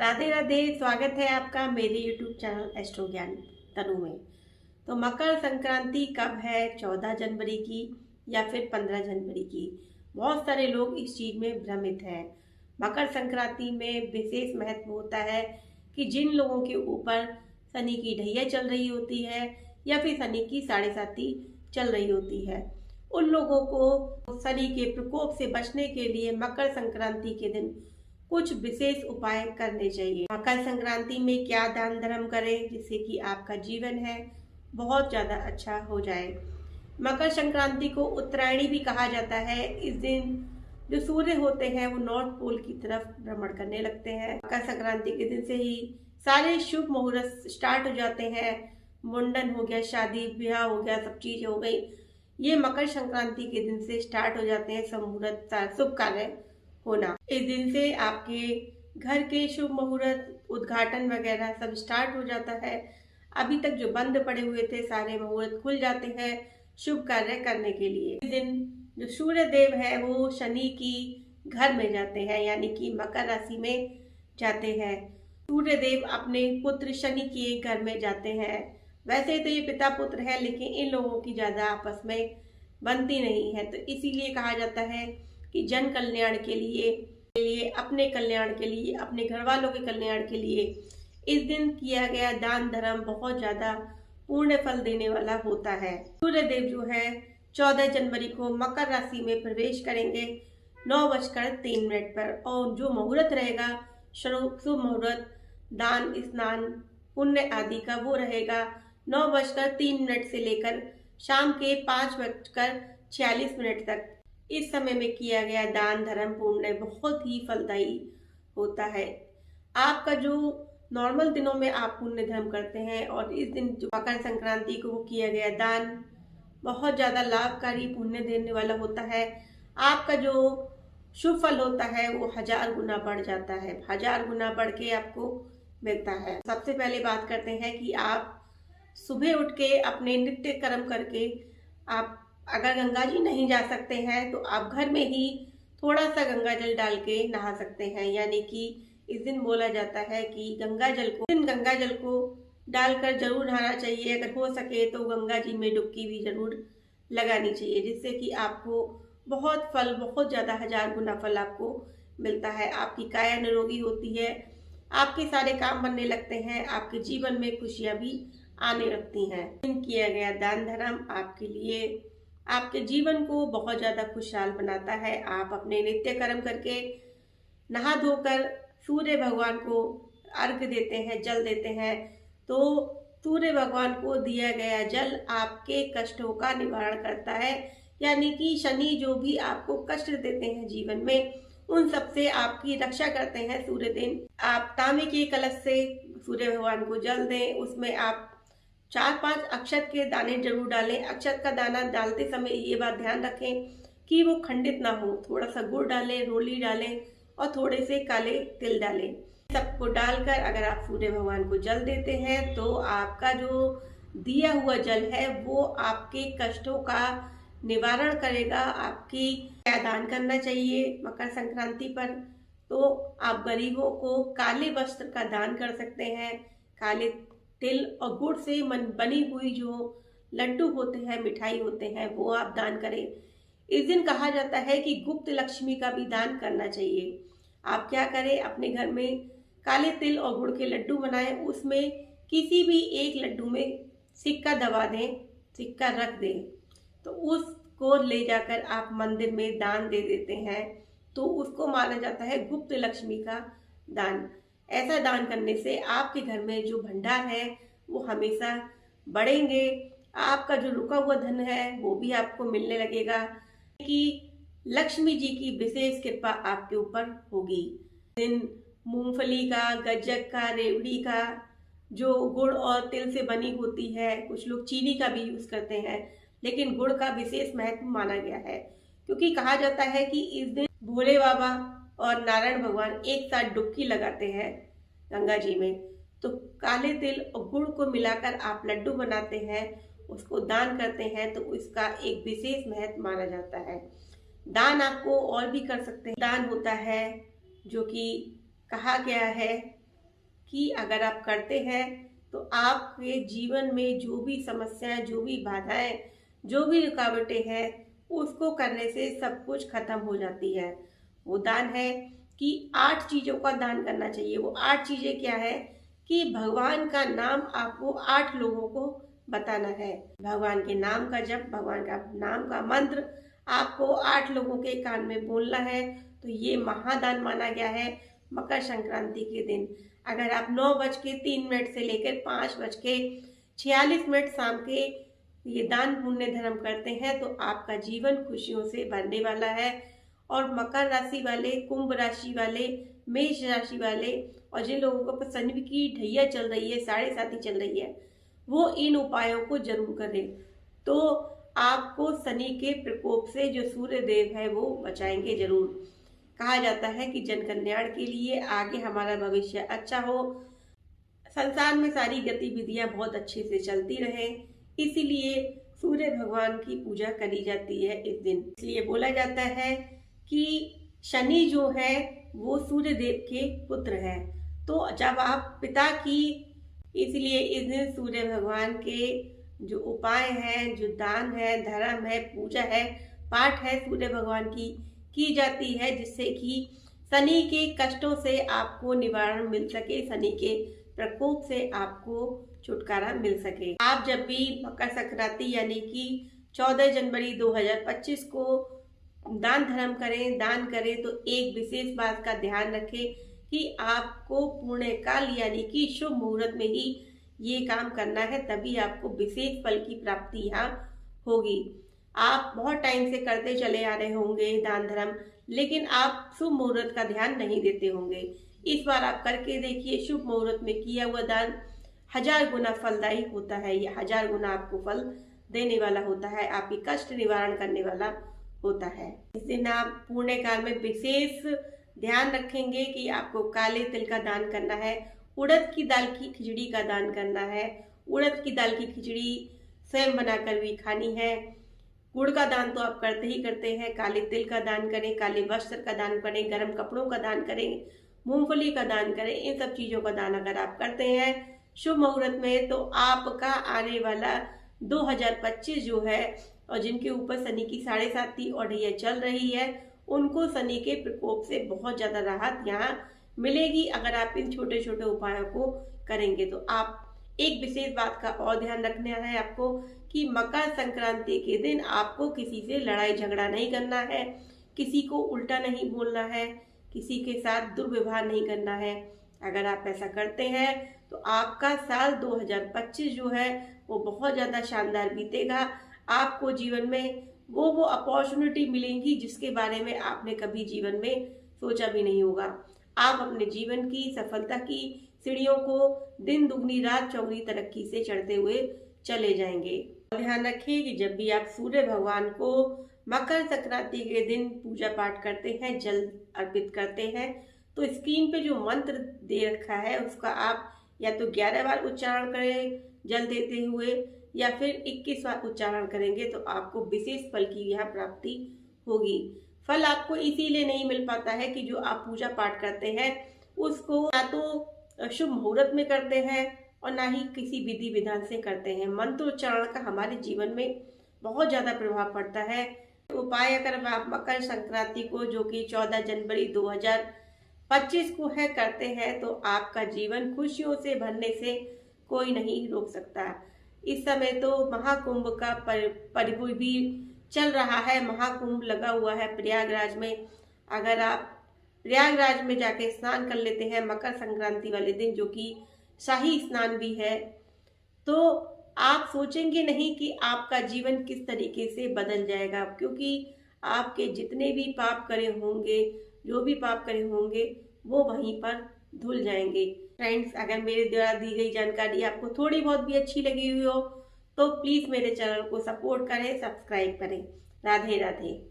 राधे राधे। स्वागत है आपका मेरे YouTube चैनल एस्ट्रो ज्ञान तनु में। तो मकर संक्रांति कब है? 14 जनवरी की या फिर 15 जनवरी की? बहुत सारे लोग इस चीज में भ्रमित हैं। मकर संक्रांति में विशेष महत्व होता है कि जिन लोगों के ऊपर शनि की ढैया चल रही होती है या फिर शनि की साढ़े साती चल रही होती है, उन लोगों को शनि के प्रकोप से बचने के लिए मकर संक्रांति के दिन कुछ विशेष उपाय करने चाहिए। मकर संक्रांति में क्या दान धर्म करें जिससे कि आपका जीवन है बहुत ज्यादा अच्छा हो जाए। मकर संक्रांति को उत्तरायणी भी कहा जाता है। इस दिन जो सूर्य होते हैं वो नॉर्थ पोल की तरफ भ्रमण करने लगते हैं। मकर संक्रांति के दिन से ही सारे शुभ मुहूर्त स्टार्ट हो जाते हैं। मुंडन हो गया, शादी ब्याह हो गया, सब चीज हो गई, ये मकर संक्रांति के दिन से स्टार्ट हो जाते हैं। सब मुहूर्त शुभ कार्य होना, इस दिन से आपके घर के शुभ मुहूर्त उद्घाटन वगैरह सब स्टार्ट हो जाता है। अभी तक जो बंद पड़े हुए थे सारे मुहूर्त खुल जाते हैं शुभ कार्य करने के लिए। इस दिन जो सूर्य देव है वो शनि की घर में जाते हैं, यानी कि मकर राशि में जाते हैं। सूर्य देव अपने पुत्र शनि के घर में जाते हैं। वैसे तो ये पिता पुत्र है, लेकिन इन लोगों की ज्यादा आपस में बनती नहीं है, तो इसीलिए कहा जाता है कि जन कल्याण के लिए अपने कल्याण के लिए, अपने घर वालों के कल्याण के लिए इस दिन किया गया दान धर्म बहुत ज्यादा पूर्ण फल देने वाला होता है। सूर्य देव जो है 14 जनवरी को मकर राशि में प्रवेश करेंगे 9:03 पर, और जो मुहूर्त रहेगा शुभ मुहूर्त दान स्नान पुण्य आदि का वो रहेगा 9:03 से लेकर शाम के 5:46 तक। इस समय में किया गया दान धर्म पुण्य बहुत ही फलदायी होता है। आपका जो नॉर्मल दिनों में आप पुण्य धर्म करते हैं और इस दिन जो मकर संक्रांति को किया गया दान बहुत ज्यादा लाभकारी पुण्य देने वाला होता है। आपका जो शुभ फल होता है वो 1000 गुना बढ़ जाता है, 1000 गुना बढ़ के आपको मिलता है। सबसे पहले बात करते हैं कि आप सुबह उठ के अपने नित्य कर्म करके, आप अगर गंगा जी नहीं जा सकते हैं तो आप घर में ही थोड़ा सा गंगा जल डाल के नहा सकते हैं। यानी कि इस दिन बोला जाता है कि गंगा जल को डालकर जरूर नहाना चाहिए। अगर हो सके तो गंगा जी में डुबकी भी जरूर लगानी चाहिए, जिससे कि आपको बहुत फल, बहुत ज्यादा 1000 गुना फल आपको मिलता है। आपकी काया निरोगी होती है, आपके सारे काम बनने लगते हैं, आपके जीवन में खुशियां भी आने लगती हैं। किया गया दान धर्म आपके लिए आपके जीवन को बहुत ज्यादा खुशहाल बनाता है। आप अपने नित्य कर्म करके नहा धोकर सूर्य भगवान को अर्घ देते हैं, जल देते हैं, तो सूर्य भगवान को दिया गया जल आपके कष्टों का निवारण करता है। यानी कि शनि जो भी आपको कष्ट देते हैं जीवन में, उन सब से आपकी रक्षा करते हैं सूर्य देव। आप तांबे के कलश से सूर्य भगवान को जल दें, उसमें आप 4-5 अक्षत के दाने जरूर डालें। अक्षत का दाना डालते समय ये बात ध्यान रखें कि वो खंडित ना हो। थोड़ा सा गुड़ डालें, रोली डालें और थोड़े से काले तिल डालें। सबको डालकर अगर आप सूर्य भगवान को जल देते हैं तो आपका जो दिया हुआ जल है वो आपके कष्टों का निवारण करेगा। आपकी क्या दान करना चाहिए मकर संक्रांति पर? तो आप गरीबों को काले वस्त्र का दान कर सकते हैं। काले तिल और गुड़ से बनी हुई जो लड्डू होते हैं, मिठाई होते हैं, वो आप दान करें। इस दिन कहा जाता है कि गुप्त लक्ष्मी का भी दान करना चाहिए। आप क्या करें, अपने घर में काले तिल और गुड़ के लड्डू बनाएं, उसमें किसी भी एक लड्डू में सिक्का दबा दें, सिक्का रख दें, तो उसको ले जाकर आप मंदिर में दान दे देते हैं, तो उसको माना जाता है गुप्त लक्ष्मी का दान। ऐसा दान करने से आपके घर में जो भंडार है वो हमेशा बढ़ेंगे। आपका जो रुका हुआ धन है वो भी आपको मिलने लगेगा, कि लक्ष्मी जी की विशेष कृपा आपके ऊपर होगी। दिन मूंगफली का, गज्जक का, रेवड़ी का जो गुड़ और तिल से बनी होती है, कुछ लोग चीनी का भी यूज करते हैं, लेकिन गुड़ का विशेष महत्व माना गया है, क्योंकि कहा जाता है कि इस दिन भोले बाबा और नारायण भगवान एक साथ डुबकी लगाते हैं गंगा जी में। तो काले तिल और गुड़ को मिलाकर आप लड्डू बनाते हैं, उसको दान करते हैं, तो इसका एक विशेष महत्व माना जाता है। दान आपको और भी कर सकते हैं। दान होता है जो कि कहा गया है कि अगर आप करते हैं तो आपके जीवन में जो भी समस्याएं, जो भी बाधाएं, जो भी रुकावटें हैं, उसको करने से सब कुछ खत्म हो जाती है। वो दान है कि 8 चीजों का दान करना चाहिए। वो 8 चीजें क्या है कि भगवान का नाम आपको 8 लोगों को बताना है। भगवान के नाम का जप, भगवान का नाम का मंत्र आपको 8 लोगों के कान में बोलना है। तो ये महादान माना गया है मकर संक्रांति के दिन। अगर आप 9:03 से लेकर 5:46 शाम के ये दान पुण्य धर्म करते हैं तो आपका जीवन खुशियों से भरने वाला है। और मकर राशि वाले, कुंभ राशि वाले, मेष राशि वाले और जिन लोगों को शनि की ढैया चल रही है, 7.5 चल रही है, वो इन उपायों को जरूर करें। तो आपको शनि के प्रकोप से जो सूर्य देव है वो बचाएंगे जरूर। कहा जाता है कि जन कल्याण के लिए, आगे हमारा भविष्य अच्छा हो, संसार में सारी गतिविधियां बहुत अच्छे से चलती रहे, इसीलिए सूर्य भगवान की पूजा करी जाती है इस दिन। इसलिए बोला जाता है कि शनि जो है वो सूर्य देव के पुत्र है। तो जब आप पिता की, इसलिए इस दिन सूर्य भगवान के जो उपाय हैं, जो दान है, धर्म है, पूजा है, पाठ है, सूर्य भगवान की जाती है, जिससे कि शनि के कष्टों से आपको निवारण मिल सके, शनि के प्रकोप से आपको छुटकारा मिल सके। आप जब भी मकर संक्रांति यानी कि 14 जनवरी 2025 को दान धर्म करें, दान करें तो एक विशेष बात का ध्यान रखें कि आपको पुण्यकाल यानी कि शुभ मुहूर्त में ही ये काम करना है, तभी आपको विशेष फल की प्राप्ति यहाँ होगी। आप बहुत टाइम से करते चले आ रहे होंगे दान धर्म, लेकिन आप शुभ मुहूर्त का ध्यान नहीं देते होंगे। इस बार आप करके देखिए, शुभ मुहूर्त में किया हुआ दान 1000 गुना फलदायी होता है। ये 1000 गुना आपको फल देने वाला होता है, आपकी कष्ट निवारण करने वाला होता है। इस दिन आप पुण्य काल में विशेष ध्यान रखेंगे कि आपको काले तिल का दान करना है, उड़द की दाल की खिचड़ी का दान करना है। उड़द की दाल की खिचड़ी स्वयं बनाकर भी खानी है। गुड़ का दान तो आप करते ही करते हैं, काले तिल का दान करें, काले वस्त्र का दान करें, गर्म कपड़ों का दान करें, मूंगफली का दान करें। इन सब चीजों का दान अगर आप करते हैं शुभ मुहूर्त में तो आपका आने वाला 2025 जो है, और जिनके ऊपर शनि की 7.5 और ढैया चल रही है, उनको शनि के प्रकोप से बहुत ज्यादा राहत यहाँ मिलेगी अगर आप इन छोटे छोटे उपायों को करेंगे। तो आप एक विशेष बात का और ध्यान रखना है आपको कि मकर संक्रांति के दिन आपको किसी से लड़ाई झगड़ा नहीं करना है, किसी को उल्टा नहीं बोलना है, किसी के साथ दुर्व्यवहार नहीं करना है। अगर आप ऐसा करते हैं तो आपका साल 2025 जो है वो बहुत ज्यादा शानदार बीतेगा। आपको जीवन में वो अपॉर्चुनिटी मिलेंगी जिसके बारे में आपने कभी जीवन में सोचा भी नहीं होगा। आप अपने जीवन की सफलता की सीढ़ियों को दिन दुगनी रात चौगुनी तरक्की से चढ़ते हुए चले जाएंगे। ध्यान रखिए कि जब भी आप सूर्य भगवान को मकर संक्रांति के दिन पूजा पाठ करते हैं, जल अर्पित करते हैं, तो स्क्रीन पे जो मंत्र दे रखा है उसका आप या तो 11 बार उच्चारण करें जल देते हुए, या फिर 21 बार उच्चारण करेंगे तो आपको विशेष फल की यहाँ प्राप्ति होगी। फल आपको इसीलिए नहीं मिल पाता है कि जो आप पूजा पाठ करते हैं उसको ना तो शुभ मुहूर्त में करते हैं और ना ही किसी विधि विधान से करते हैं। मंत्रोच्चारण का हमारे जीवन में बहुत ज्यादा प्रभाव पड़ता है। उपाय अगर आप मकर संक्रांति को जो कि 14 जनवरी 2025 को है करते हैं तो आपका जीवन खुशियों से भरने से कोई नहीं रोक सकता। इस समय तो महाकुंभ का पर्व भी चल रहा है, महाकुंभ लगा हुआ है प्रयागराज में। अगर आप प्रयागराज में जाके स्नान कर लेते हैं मकर संक्रांति वाले दिन, जो कि शाही स्नान भी है, तो आप सोचेंगे नहीं कि आपका जीवन किस तरीके से बदल जाएगा, क्योंकि आपके जितने भी पाप करे होंगे, जो भी पाप करे होंगे, वो वहीं पर धुल जाएंगे। फ्रेंड्स, अगर मेरे द्वारा दी गई जानकारी आपको थोड़ी बहुत भी अच्छी लगी हुई हो तो प्लीज मेरे चैनल को सपोर्ट करें, सब्सक्राइब करें। राधे राधे।